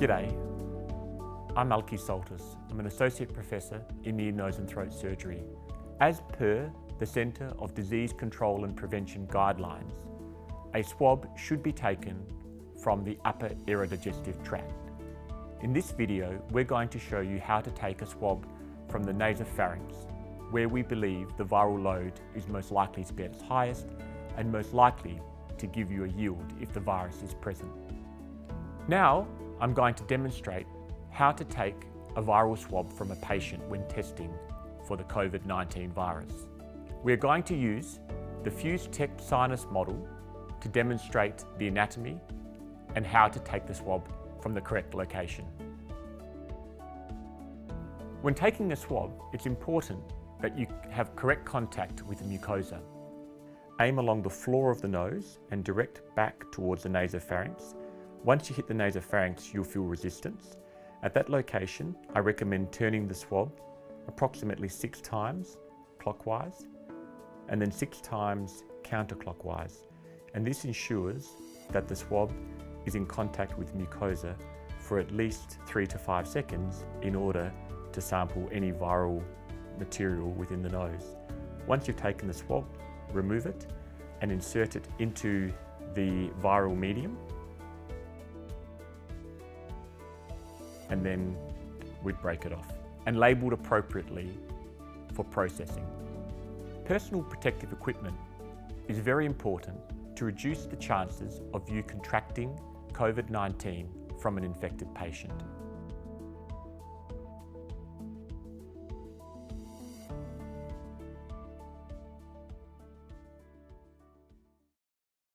G'day, I'm Alkis Psaltis. I'm an Associate Professor in Ear, Nose and Throat Surgery. As per the Centre of Disease Control and Prevention guidelines, a swab should be taken from the upper aerodigestive tract. In this video, we're going to show you how to take a swab from the nasopharynx, where we believe the viral load is most likely to be at its highest and most likely to give you a yield if the virus is present. Now, I'm going to demonstrate how to take a viral swab from a patient when testing for the COVID-19 virus. We're going to use the FUSE-TEC sinus model to demonstrate the anatomy and how to take the swab from the correct location. When taking a swab, it's important that you have correct contact with the mucosa. Aim along the floor of the nose and direct back towards the nasopharynx. Once you hit the nasopharynx, you'll feel resistance. At that location, I recommend turning the swab approximately 6 times clockwise and then 6 times counterclockwise. And this ensures that the swab is in contact with mucosa for at least 3 to 5 seconds in order to sample any viral material within the nose. Once you've taken the swab, remove it and insert it into the viral medium. And then we'd break it off and labelled appropriately for processing. Personal protective equipment is very important to reduce the chances of you contracting COVID-19 from an infected patient.